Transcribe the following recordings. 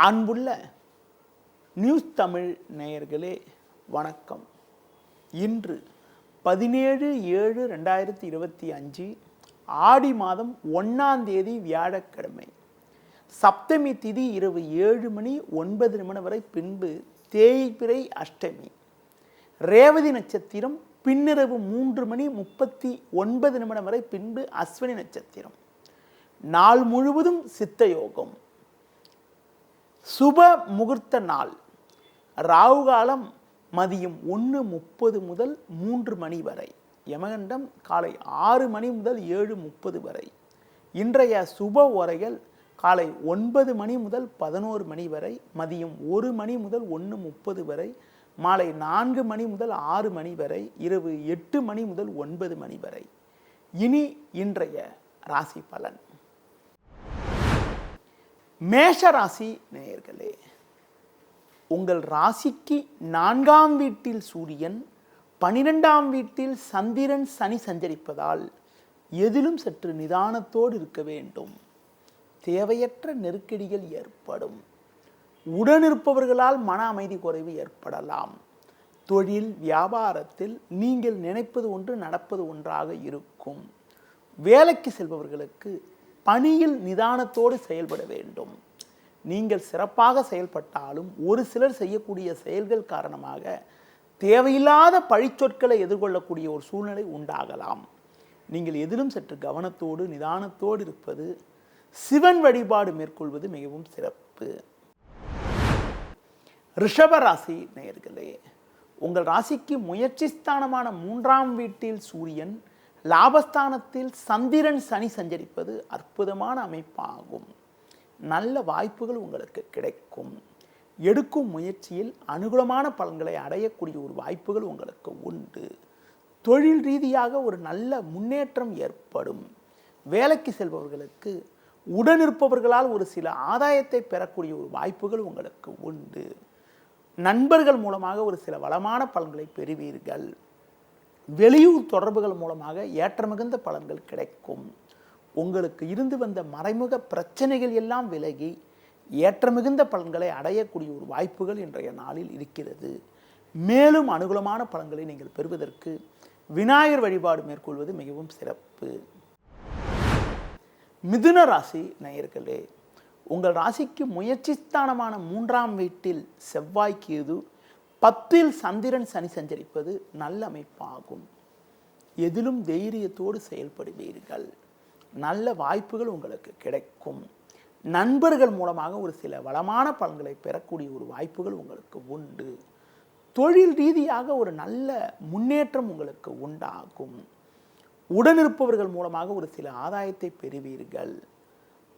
அன்புள்ள நியூஸ் தமிழ் நேயர்களே வணக்கம். இன்று 17/7/2025 ஆடி மாதம் 1ஆம் தேதி வியாழக்கிழமை. சப்தமி திதி இரவு 7:09 வரை, பின்பு தேய்பிறை அஷ்டமி. ரேவதி நட்சத்திரம் பின்னிரவு 3:39 வரை, பின்பு அஸ்வினி நட்சத்திரம். நாள் முழுவதும் சித்த யோகம். சுப முகூர்த்த நாள். ராகு காலம் மதியம் 1:30 முதல் 3 மணி வரை. யமகண்டம் காலை 6 மணி முதல் 7:30 வரை. இன்றைய சுப ஓரைகள் காலை 9 மணி முதல் 11 மணி வரை, மதியம் 1 மணி முதல் 1:30 வரை, மாலை 4 மணி முதல் 6 மணி வரை, இரவு 8 மணி முதல் 9 மணி வரை. இனி இன்றைய ராசி பலன். மேஷ ராசி நேயர்களே, உங்கள் ராசிக்கு 4ஆம் வீட்டில் சூரியன், 12ஆம் வீட்டில் சந்திரன், சனி சஞ்சரிப்பதால் எதிலும் சற்று நிதானத்தோடு இருக்க வேண்டும். தேவையற்ற நெருக்கடிகள் ஏற்படும். உடனிருப்பவர்களால் மன அமைதி குறைவு ஏற்படலாம். தொழில் வியாபாரத்தில் நீங்கள் நினைப்பது ஒன்று, நடப்பது ஒன்றாக இருக்கும். வேலைக்கு செல்பவர்களுக்கு பணியில் நிதானத்தோடு செயல்பட வேண்டும். நீங்கள் சிறப்பாக செயல்பட்டாலும் ஒரு சிலர் செய்யக்கூடிய செயல்கள் காரணமாக தேவையில்லாத பழிச்சொற்களை எதிர்கொள்ளக்கூடிய ஒரு சூழ்நிலை உண்டாகலாம். நீங்கள் எதிலும் சற்று கவனத்தோடு நிதானத்தோடு இருப்பது, சிவன் வழிபாடு மேற்கொள்வது மிகவும் சிறப்பு. ரிஷப ராசி நேயர்களே, உங்கள் ராசிக்கு முயற்சி ஸ்தானமான 3ஆம் வீட்டில் சூரியன், லாபஸ்தானத்தில் சந்திரன், சனி சஞ்சரிப்பது அற்புதமான அமைப்பாகும். நல்ல வாய்ப்புகள் உங்களுக்கு கிடைக்கும். எடுக்கும் முயற்சியில் அனுகூலமான பலன்களை அடையக்கூடிய ஒரு வாய்ப்புகள் உங்களுக்கு உண்டு. தொழில் ரீதியாக ஒரு நல்ல முன்னேற்றம் ஏற்படும். வேலைக்கு செல்பவர்களுக்கு உடனிருப்பவர்களால் ஒரு சில ஆதாயத்தை பெறக்கூடிய ஒரு வாய்ப்புகள் உங்களுக்கு உண்டு. நண்பர்கள் மூலமாக ஒரு சில வளமான பலன்களை பெறுவீர்கள். வெளியூர் தொடர்புகள் மூலமாக ஏற்றமிகுந்த பலன்கள் கிடைக்கும். உங்களுக்கு இருந்து வந்த மறைமுக பிரச்சனைகள் எல்லாம் விலகி ஏற்றமிகுந்த பலன்களை அடையக்கூடிய ஒரு வாய்ப்புகள் இன்றைய நாளில் இருக்கிறது. மேலும் அனுகூலமான பலன்களை நீங்கள் பெறுவதற்கு விநாயகர் வழிபாடு மேற்கொள்வது மிகவும் சிறப்பு. மிதுன ராசி நேயர்களே, உங்கள் ராசிக்கு முயற்சி ஸ்தானமான 3ஆம் வீட்டில் செவ்வாய், கேது, 10இல் சந்திரன், சனி சஞ்சரிப்பது நல்ல அமைப்பாகும். எதிலும் தைரியத்தோடு செயல்படுவீர்கள். நல்ல வாய்ப்புகள் உங்களுக்கு கிடைக்கும். நண்பர்கள் மூலமாக ஒரு சில வளமான பலன்களை பெறக்கூடிய ஒரு வாய்ப்புகள் உங்களுக்கு உண்டு. தொழில் ரீதியாக ஒரு நல்ல முன்னேற்றம் உங்களுக்கு உண்டாகும். உடனிருப்பவர்கள் மூலமாக ஒரு சில ஆதாயத்தை பெறுவீர்கள்.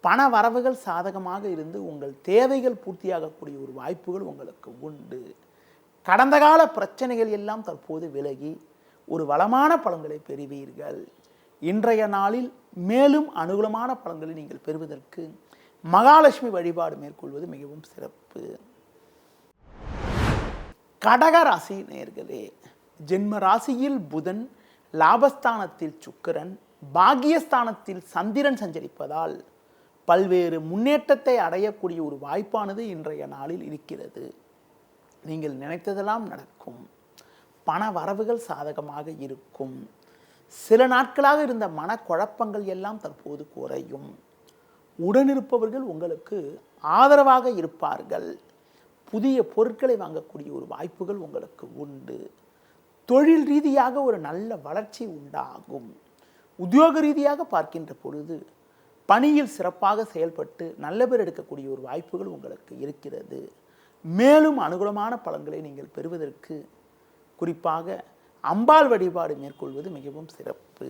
பண வரவுகள் சாதகமாக இருந்து உங்கள் தேவைகள் பூர்த்தியாகக்கூடிய ஒரு வாய்ப்புகள் உங்களுக்கு உண்டு. கடந்த கால பிரச்சனைகள் எல்லாம் தற்போது விலகி ஒரு வளமான பலன்களை பெறுவீர்கள். இன்றைய நாளில் மேலும் அனுகூலமான பலன்களை நீங்கள் பெறுவதற்கு மகாலட்சுமி வழிபாடு மேற்கொள்வது மிகவும் சிறப்பு. கடக ராசி நேயர்களே, ஜென்ம ராசியில் புதன், லாபஸ்தானத்தில் சுக்கிரன், பாக்கியஸ்தானத்தில் சந்திரன் சஞ்சரிப்பதால் பல்வேறு முன்னேற்றத்தை அடையக்கூடிய ஒரு வாய்ப்பானது இன்றைய நாளில் இருக்கிறது. நீங்கள் நினைத்ததெல்லாம் நடக்கும். பண வரவுகள் சாதகமாக இருக்கும். சில நாட்களாக இருந்த மனக்குழப்பங்கள் எல்லாம் தற்போது குறையும். உடனிருப்பவர்கள் உங்களுக்கு ஆதரவாக இருப்பார்கள். புதிய பொருட்களை வாங்கக்கூடிய ஒரு வாய்ப்புகள் உங்களுக்கு உண்டு. தொழில் ரீதியாக ஒரு நல்ல வளர்ச்சி உண்டாகும். உத்தியோக ரீதியாக பார்க்கின்ற பொழுது பணியில் சிறப்பாக செயல்பட்டு நல்ல பேர் எடுக்கக்கூடிய ஒரு வாய்ப்புகள் உங்களுக்கு இருக்கிறது. மேலும் அனுகூலமான பலன்களை நீங்கள் பெறுவதற்கு குறிப்பாக அம்பாள் வழிபாடு மேற்கொள்வது மிகவும் சிறப்பு.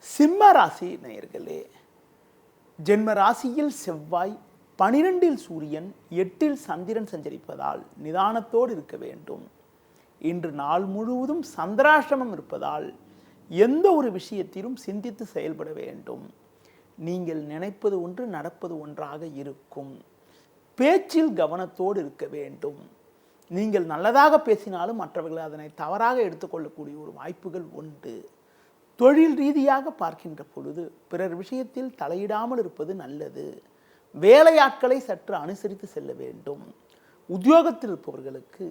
சிம்ம ராசி நேயர்களே, ஜென்ம ராசியில் செவ்வாய், 12இல் சூரியன், 8இல் சந்திரன் சஞ்சரிப்பதால் நிதானத்தோடு இருக்க வேண்டும். இன்று நாள் முழுவதும் சந்திராஷ்டமம் இருப்பதால் எந்த ஒரு விஷயத்திலும் சிந்தித்து செயல்பட வேண்டும். நீங்கள் நினைப்பது ஒன்று, நடப்பது ஒன்றாக இருக்கும். பேச்சில் கவனத்தோடு இருக்க வேண்டும். நீங்கள் நல்லதாக பேசினாலும் மற்றவர்கள் அதனை தவறாக எடுத்துக்கொள்ளக்கூடிய ஒரு வாய்ப்புகள் உண்டு. தொழில் ரீதியாக பார்க்கின்ற பொழுது பிறர் விஷயத்தில் தலையிடாமல் இருப்பது நல்லது. வேலையாட்களை சற்று அனுசரித்து செல்ல வேண்டும். உத்தியோகத்தில் இருப்பவர்களுக்கு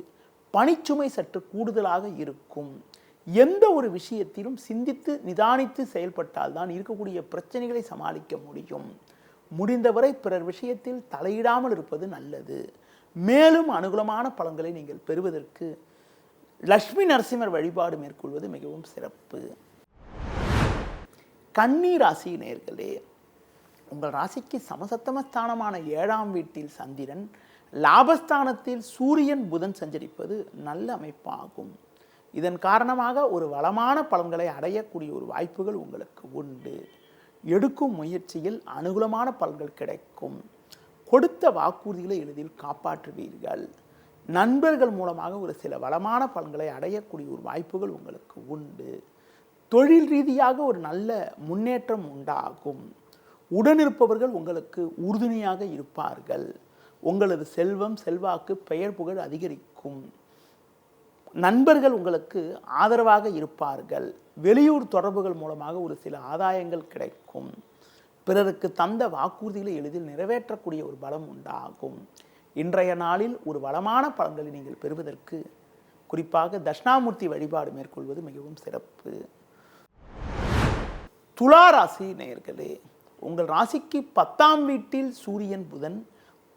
பணிச்சுமை சற்று கூடுதலாக இருக்கும். எந்த ஒரு விஷயத்திலும் சிந்தித்து நிதானித்து செயல்பட்டால் தான் இருக்கக்கூடிய பிரச்சனைகளை சமாளிக்க முடியும். முடிந்தவரை பிறர் விஷயத்தில் தலையிடாமல் இருப்பது நல்லது. மேலும் அனுகூலமான பலன்களை நீங்கள் பெறுவதற்கு லட்சுமி நரசிம்மர் வழிபாடு மேற்கொள்வது மிகவும் சிறப்பு. கன்னி ராசி நேயர்களே, உங்கள் ராசிக்கு சமசப்தமஸ்தானமான 7ஆம் வீட்டில் சந்திரன், லாபஸ்தானத்தில் சூரியன் புதன் சஞ்சரிப்பது நல்ல அமைப்பாகும். இதன் காரணமாக ஒரு வளமான பலன்களை அடையக்கூடிய ஒரு வாய்ப்புகள் உங்களுக்கு உண்டு. எடுக்கும் முயற்சியில் அனுகூலமான பலன்கள் கிடைக்கும். கொடுத்த வாக்குறுதிகளை எளிதில் காப்பாற்றுவீர்கள். நண்பர்கள் மூலமாக ஒரு சில வளமான பலன்களை அடையக்கூடிய ஒரு வாய்ப்புகள் உங்களுக்கு உண்டு. தொழில் ரீதியாக ஒரு நல்ல முன்னேற்றம் உண்டாகும். உடனிருப்பவர்கள் உங்களுக்கு உறுதுணையாக இருப்பார்கள். உங்களது செல்வம், செல்வாக்கு, பெயர் புகழ் அதிகரிக்கும். நண்பர்கள் உங்களுக்கு ஆதரவாக இருப்பார்கள். வெளியூர் தொடர்புகள் மூலமாக ஒரு சில ஆதாயங்கள் கிடைக்கும். பிறருக்கு தந்த வாக்குறுதிகளை எளிதில் நிறைவேற்றக்கூடிய ஒரு பலம் உண்டாகும். இன்றைய நாளில் ஒரு வளமான பலன்களை நீங்கள் பெறுவதற்கு குறிப்பாக தட்சிணாமூர்த்தி வழிபாடு மேற்கொள்வது மிகவும் சிறப்பு. துலா ராசி நேயர்களே, உங்கள் ராசிக்கு 10ஆம் வீட்டில் சூரியன் புதன்,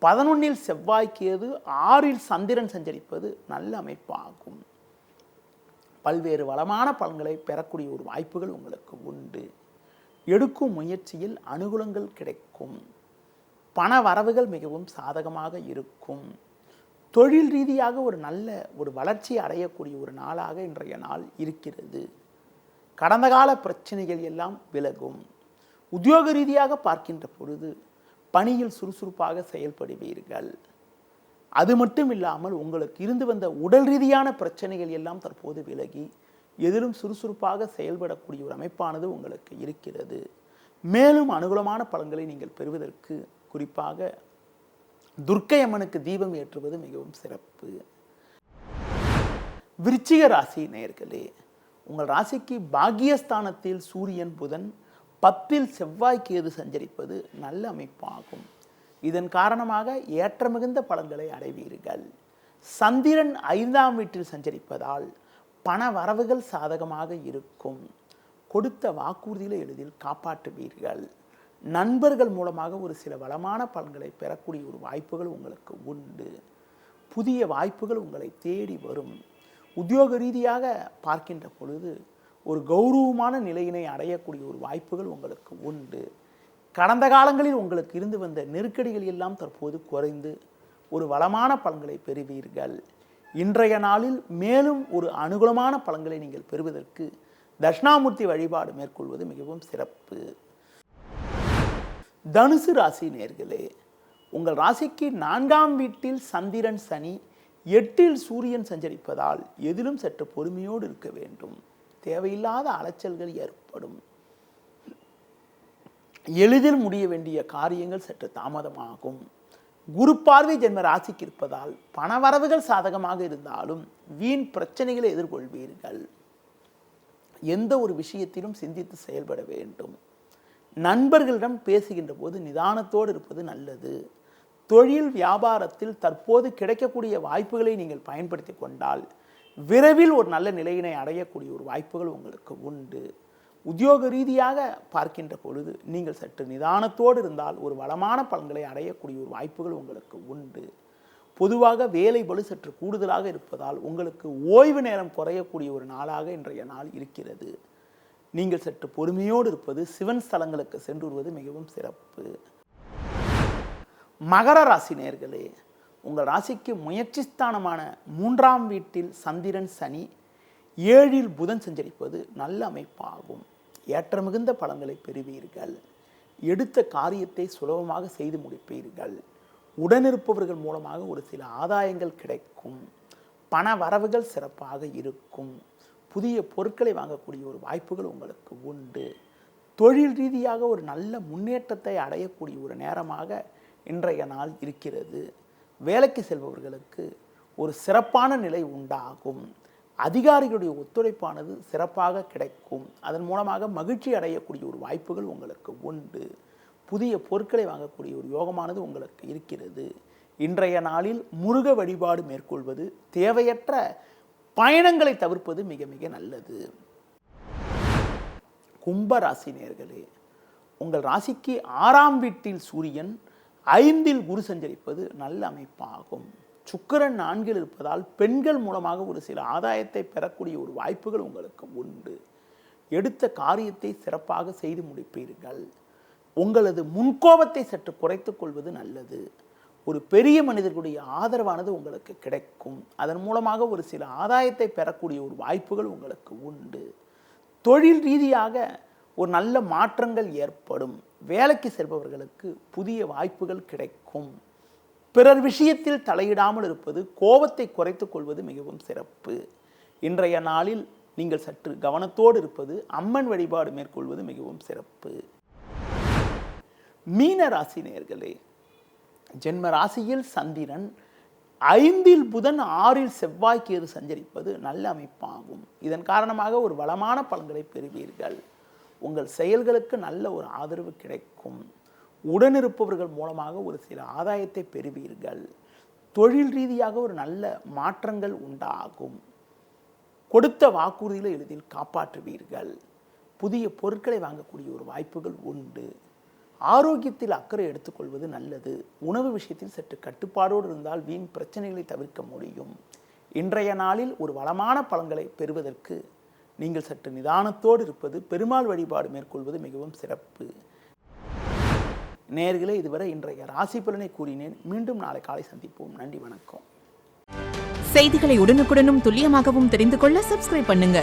11இல் செவ்வாய் கேது, 6இல் சந்திரன் சஞ்சரிப்பது நல்ல அமைப்பாகும். பல்வேறு வளமான பலன்களை பெறக்கூடிய ஒரு வாய்ப்புகள் உங்களுக்கு உண்டு. எடுக்கும் முயற்சியில் அனுகூலங்கள் கிடைக்கும். பண வரவுகள் மிகவும் சாதகமாக இருக்கும். தொழில் ரீதியாக ஒரு நல்ல ஒரு வளர்ச்சி அடையக்கூடிய ஒரு நாளாக இன்றைய நாள் இருக்கிறது. கடந்த கால பிரச்சனைகள் எல்லாம் விலகும். உத்தியோக ரீதியாக பார்க்கின்ற பொழுது பணியில் சுறுசுறுப்பாக செயல்படுவீர்கள். அது மட்டும் இல்லாமல் உங்களுக்கு இருந்து வந்த உடல் ரீதியான பிரச்சனைகள் எல்லாம் தற்போது விலகி எதிலும் சுறுசுறுப்பாக செயல்படக்கூடிய ஒரு அமைப்பானது உங்களுக்கு இருக்கிறது. மேலும் அனுகூலமான பலன்களை நீங்கள் பெறுவதற்கு குறிப்பாக துர்க்கை அம்மனுக்கு தீபம் ஏற்றுவது மிகவும் சிறப்பு. விருச்சிக ராசி நேயர்களே, உங்கள் ராசிக்கு பாக்கியஸ்தானத்தில் சூரியன் புதன், 10இல் செவ்வாய் கேது சஞ்சரிப்பது நல்ல அமைப்பாகும். இதன் காரணமாக ஏற்ற மிகுந்த பலன்களை அடைவீர்கள். சந்திரன் 5ஆம் வீட்டில் சஞ்சரிப்பதால் பண வரவுகள் சாதகமாக இருக்கும். கொடுத்த வாக்குறுதிகளை எளிதில் காப்பாற்றுவீர்கள். நண்பர்கள் மூலமாக ஒரு சில வளமான பலன்களை பெறக்கூடிய ஒரு வாய்ப்புகள் உங்களுக்கு உண்டு. புதிய வாய்ப்புகள் உங்களை தேடி வரும். உத்தியோக ரீதியாக பார்க்கின்ற பொழுது ஒரு கௌரவமான நிலையினை அடையக்கூடிய ஒரு வாய்ப்புகள் உங்களுக்கு உண்டு. கடந்த காலங்களில் உங்களுக்கு இருந்து வந்த நெருக்கடிகள் எல்லாம் தற்போது குறைந்து ஒரு வளமான பலன்களை பெறுவீர்கள். இன்றைய நாளில் மேலும் ஒரு அனுகூலமான பலன்களை நீங்கள் பெறுவதற்கு தட்சிணாமூர்த்தி வழிபாடு மேற்கொள்வது மிகவும் சிறப்பு. தனுசு ராசி நேயர்களே, உங்கள் ராசிக்கு 4ஆம் வீட்டில் சந்திரன் சனி, 8இல் சூரியன் சஞ்சரிப்பதால் எதிலும் சற்று பொறுமையோடு இருக்க வேண்டும். தேவையில்லாத அலைச்சல்கள் ஏற்படும். எளிதில் முடிய வேண்டிய காரியங்கள் சற்று தாமதமாகும். குரு பார்வை ஜென்ம ராசிக்கு இருப்பதால் பணவரவுகள் சாதகமாக இருந்தாலும் வீண் பிரச்சனைகளை எதிர்கொள்வீர்கள். எந்த ஒரு விஷயத்திலும் சிந்தித்து செயல்பட வேண்டும். நண்பர்களிடம் பேசுகின்ற போது நிதானத்தோடு இருப்பது நல்லது. தொழில் வியாபாரத்தில் தற்போது கிடைக்கக்கூடிய வாய்ப்புகளை நீங்கள் பயன்படுத்தி கொண்டால் விரைவில் ஒரு நல்ல நிலையினை அடையக்கூடிய ஒரு வாய்ப்புகள் உங்களுக்கு உண்டு. உத்தியோக ரீதியாக பார்க்கின்ற பொழுது நீங்கள் சற்று நிதானத்தோடு இருந்தால் ஒரு வளமான பலன்களை அடையக்கூடிய ஒரு வாய்ப்புகள் உங்களுக்கு உண்டு. பொதுவாக வேலை பளு சற்று கூடுதலாக இருப்பதால் உங்களுக்கு ஓய்வு நேரம் குறையக்கூடிய ஒரு நாளாக இன்றைய நாள் இருக்கிறது. நீங்கள் சற்று பொறுமையோடு இருப்பது, சிவன் ஸ்தலங்களுக்கு சென்று வருவது மிகவும் சிறப்பு. மகர ராசி நேயர்களே, உங்கள் ராசிக்கு முயற்சி ஸ்தானமான 3ஆம் வீட்டில் சந்திரன் சனி, 7இல் புதன் சஞ்சரிப்பது நல்ல அமைப்பாகும். ஏற்ற மிகுந்த பலன்களை பெறுவீர்கள். எடுத்த காரியத்தை சுலபமாக செய்து முடிப்பீர்கள். உடனிருப்பவர்கள் மூலமாக ஒரு சில ஆதாயங்கள் கிடைக்கும். பண வரவுகள் சிறப்பாக இருக்கும். புதிய பொருட்களை வாங்கக்கூடிய ஒரு வாய்ப்புகள் உங்களுக்கு உண்டு. தொழில் ரீதியாக ஒரு நல்ல முன்னேற்றத்தை அடையக்கூடிய ஒரு நேரமாக இன்றைய நாள் இருக்கிறது. வேலைக்கு செல்பவர்களுக்கு ஒரு சிறப்பான நிலை உண்டாகும். அதிகாரிகளுடைய ஒத்துழைப்பானது சிறப்பாக கிடைக்கும். அதன் மூலமாக மகிழ்ச்சி அடையக்கூடிய ஒரு வாய்ப்புகள் உங்களுக்கு உண்டு. புதிய பொருட்களை வாங்கக்கூடிய ஒரு யோகமானது உங்களுக்கு இருக்கிறது. இன்றைய நாளில் முருக வழிபாடு மேற்கொள்வது, தேவையற்ற பயணங்களை தவிர்ப்பது மிக மிக நல்லது. கும்பராசி நேயர்களே, உங்கள் ராசிக்கு 6ஆம் வீட்டில் சூரியன், 5இல் குரு சஞ்சரிப்பது நல்ல அமைப்பாகும். சுக்கிரன் 4இல் இருப்பதால் பெண்கள் மூலமாக ஒரு சில ஆதாயத்தை பெறக்கூடிய ஒரு வாய்ப்புகள் உங்களுக்கு உண்டு. எடுத்த காரியத்தை சிறப்பாக செய்து முடிப்பீர்கள். உங்களது முன்கோபத்தை சற்று குறைத்துக் கொள்வது நல்லது. ஒரு பெரிய மனிதர்களுடைய ஆதரவானது உங்களுக்கு கிடைக்கும். அதன் மூலமாக ஒரு சில ஆதாயத்தை பெறக்கூடிய ஒரு வாய்ப்புகள் உங்களுக்கு உண்டு. தொழில் ரீதியாக ஒரு நல்ல மாற்றங்கள் ஏற்படும். வேலைக்கு செல்பவர்களுக்கு புதிய வாய்ப்புகள் கிடைக்கும். பிறர் விஷயத்தில் தலையிடாமல் இருப்பது, கோபத்தை குறைத்துக் கொள்வது மிகவும் சிறப்பு. இன்றைய நாளில் நீங்கள் சற்று கவனத்தோடு இருப்பது, அம்மன் வழிபாடு மேற்கொள்வது மிகவும் சிறப்பு. மீன ராசி நேயர்களே, ஜென்ம ராசியில் சந்திரன், 5இல் புதன், 6இல் செவ்வாய் கேது சஞ்சரிப்பது நல்ல அமைப்பாகும். இதன் காரணமாக ஒரு வளமான பலன்களை பெறுவீர்கள். உங்கள் செயல்களுக்கு நல்ல ஒரு ஆதரவு கிடைக்கும். உடனிருப்பவர்கள் மூலமாக ஒரு சில ஆதாயத்தை பெறுவீர்கள். தொழில் ரீதியாக ஒரு நல்ல மாற்றங்கள் உண்டாகும். கொடுத்த வாக்குறுதிகளை எளிதில் காப்பாற்றுவீர்கள். புதிய பொருட்களை வாங்கக்கூடிய ஒரு வாய்ப்புகள் உண்டு. ஆரோக்கியத்தில் அக்கறை எடுத்துக்கொள்வது நல்லது. உணவு விஷயத்தில் சற்று கட்டுப்பாடோடு இருந்தால் வீண் பிரச்சனைகளை தவிர்க்க முடியும். இன்றைய நாளில் ஒரு வளமான பலன்களை பெறுவதற்கு நீங்கள் சற்று நிதானத்தோடு இருப்பது, பெருமாள் வழிபாடு மேற்கொள்வது மிகவும் சிறப்பு. நேயர்களே, இதுவரை இன்றைய ராசி பலனை கூறினேன். மீண்டும் நாளை காலை சந்திப்போம். நன்றி, வணக்கம். செய்திகளை உடனுக்குடனும் துல்லியமாகவும் தெரிந்து கொள்ள சப்ஸ்கிரைப் பண்ணுங்க.